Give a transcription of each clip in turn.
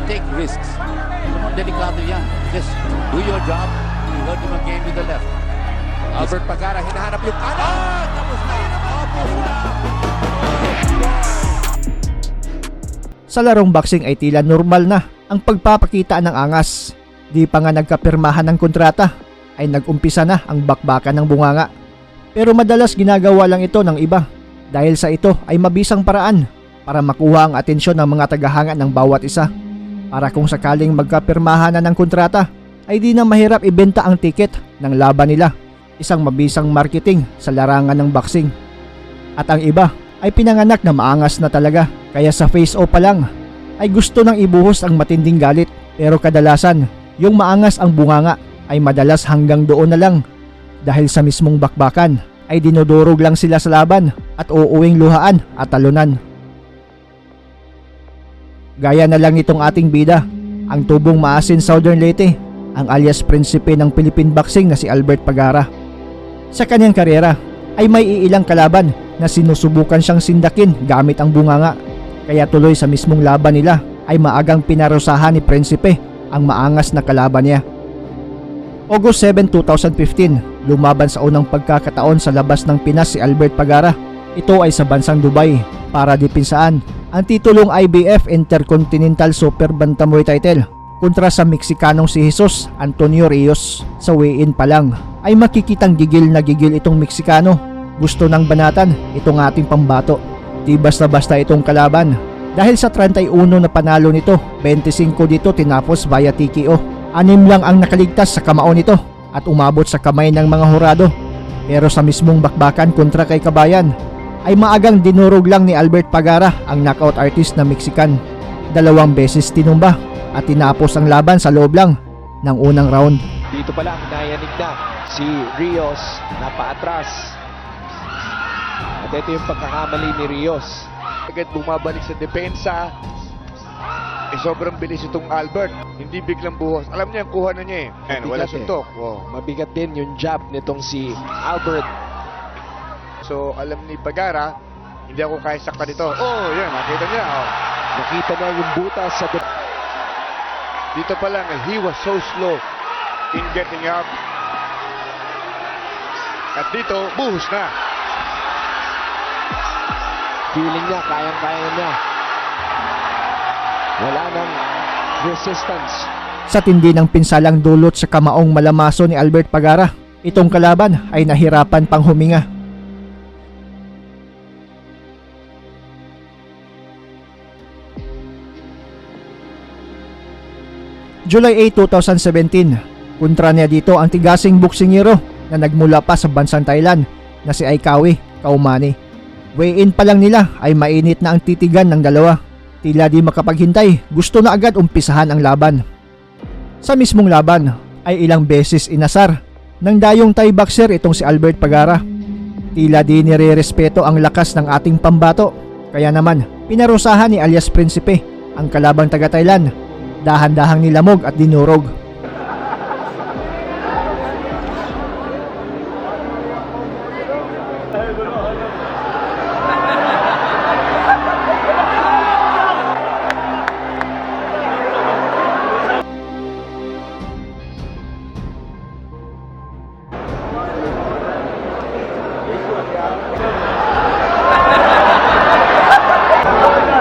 take risks. Delikado yan. Just do your job. You hurt him again with the left. Albert Pagara, hinahanap yung kanan. Tapos na. Tapos na. Sa larong boxing ay tila normal na ang pagpapakita ng angas. Di pa nga nagkapirmahan ng kontrata ay nag-umpisa na ang bakbakan ng bunganga. Pero madalas ginagawa lang ito ng iba dahil sa ito ay mabisang paraan para makuha ang atensyon ng mga tagahanga ng bawat isa. Para kung sakaling magkapirmahan na ng kontrata ay di na mahirap ibenta ang tiket ng laban nila. Isang mabisang marketing sa larangan ng boxing. At ang iba ay pinanganak na maangas na talaga. Kaya sa face-off pa lang ay gusto nang ibuhos ang matinding galit. Pero kadalasan, yung maangas ang bunganga ay madalas hanggang doon na lang. Dahil sa mismong bakbakan ay dinudurog lang sila sa laban at uuwing luhaan at talunan. Gaya na lang itong ating bida, ang tubong maasin Southern Leyte, ang alias prinsipe ng Philippine boxing na si Albert Pagara. Sa kanyang karera ay may iilang kalaban na sinusubukan siyang sindakin gamit ang bunganga. Kaya tuloy sa mismong laban nila ay maagang pinarusahan ni Prinsipe ang maangas na kalaban niya. August 7, 2015, lumaban sa unang pagkakataon sa labas ng Pinas si Albert Pagara. Ito ay sa bansang Dubai para dipinsaan ang titulong IBF Intercontinental Super Bantamweight title kontra sa Meksikanong si Jesus Antonio Rios. Sa weigh-in pa lang ay makikitang gigil na gigil itong Meksikano. Gusto ng banatan itong ating pambato. Di basta-basta itong kalaban. Dahil sa 31 na panalo nito, 25 dito tinapos via TKO. 6 lang ang nakaligtas sa kamao nito at umabot sa kamay ng mga hurado. Pero sa mismong bakbakan kontra kay Kabayan, ay maagang dinurog lang ni Albert Pagara ang knockout artist na Mexican. 2 beses tinumba at tinapos ang laban sa loob lang ng unang round. Dito pa lang, nayanig na si Rios na paatras. At ito yung pagkakamali ni Rios. Agad bumabalik sa depensa. Sobrang bilis itong Albert. Hindi biglang buhos. Alam niya, kuha na niya eh. Ayan, wala suntok. Mabigat din yung jab nitong si Albert. So, alam ni Pagara, hindi ako kaya sakta dito. Oh, yan, nakita niya. Oh. Nakita na yung butas sa Dito pa lang, he was so slow in getting up. At dito, buhos na. feeling niya, kayang-kaya niya. Wala nang resistance. Sa tindi ng pinsalang dulot sa kamaong malamaso ni Albert Pagara, itong kalaban ay nahirapan pang huminga. July 8, 2017, kontra niya dito ang tigasing boksingero na nagmula pa sa bansang Thailand na si Aikawi Kaumani. Weigh-in pa lang nila ay mainit na ang titigan ng dalawa. Tila di makapaghintay, gusto na agad umpisahan ang laban. Sa mismong laban ay ilang beses inasar ng dayong Thai boxer itong si Albert Pagara. Tila di nire-respeto ang lakas ng ating pambato. Kaya naman, pinarusahan ni alias Prinsipe ang kalabang taga Thailand. Dahan-dahang nilamog at dinurog.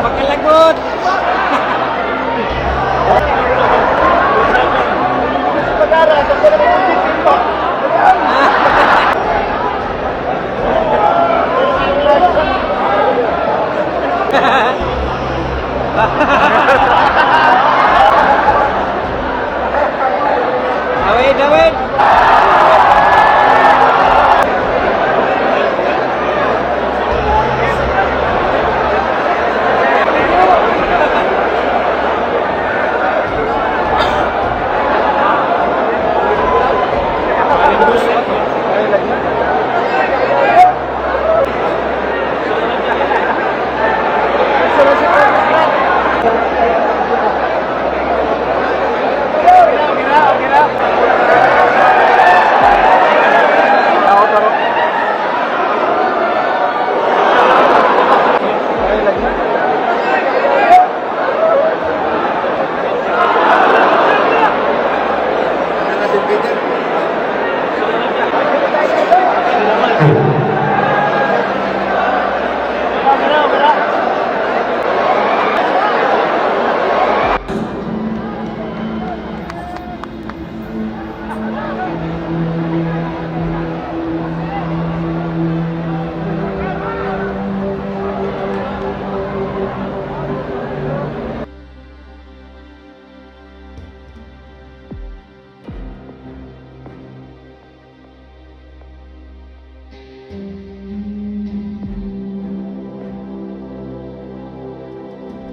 Pagkalagot! Dawid, Dawid!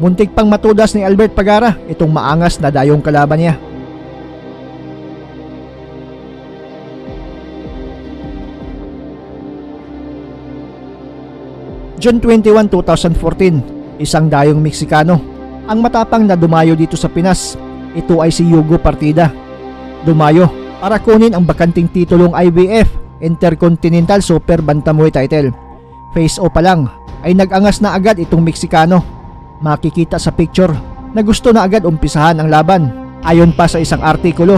Muntik pang matudas ni Albert Pagara itong maangas na dayong kalaban niya. June 21, 2014, isang dayong Meksikano ang matapang na dumayo dito sa Pinas. Ito ay si Hugo Partida. Dumayo para kunin ang bakanting titulong IBF Intercontinental Super Bantamweight title. Face off pa lang ay nag-angas na agad itong Meksikano. Makikita sa picture na gusto na agad umpisahan ang laban. Ayon pa sa isang artikulo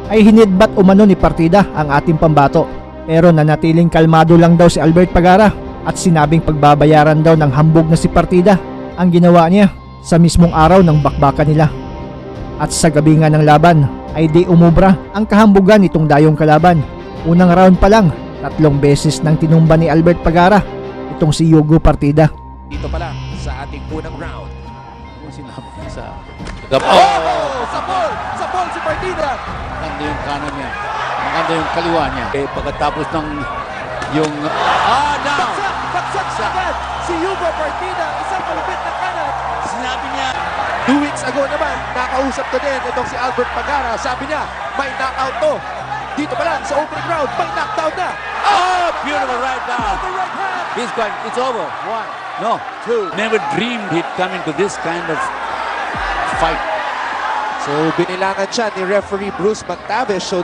ay hinidbat umano ni Partida ang ating pambato, pero nanatiling kalmado lang daw si Albert Pagara at sinabing pagbabayaran daw ng hambog na si Partida ang ginawa niya sa mismong araw ng bakbakan nila. At sa gabi nga ng laban ay di umubra ang kahambugan nitong dayong kalaban. Unang round pa lang, 3 beses nang tinumba ni Albert Pagara itong si Hugo Partida. Dito pala sa ating unang round. Ano sinabi niya sa... Oh! Sa ball si Partida. Maganda yung kanan niya. Maganda yung kaliwa niya. Pagkatapos ng yung... down! Bagsak agad si Hugo Partida. Isang malupit na kanan. Sinabi niya, 2 weeks ago naman, nakausap ko din itong si Albert Pagara. Sabi niya, may knockout to. Dito pa lang sa opening round, may knockdown na. oh, beautiful right now. The right hand. He's going, it's over. 1, no, 2. Never dreamed he'd come into this kind of fight. So, binilangan siya ni referee Bruce McTavish. So,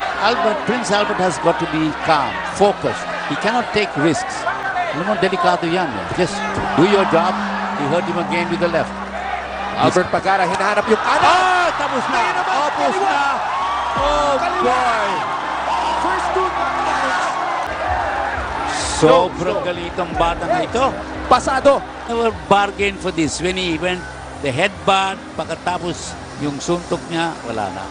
Prince Albert has got to be calm, focused. He cannot take risks. Alam mo, delikado yan. Just do your job. You hurt him again with the left. Albert Pagara hinahanap yung kanan. Tapos na. Kaya naman, Tapos kaliwa. na. Oh, boy. First 2 knockdowns. Sobrang galit ang batang ito. Pasado. Never bargain for this. When he went, the headbutt, pagkatapos yung suntok niya, wala na.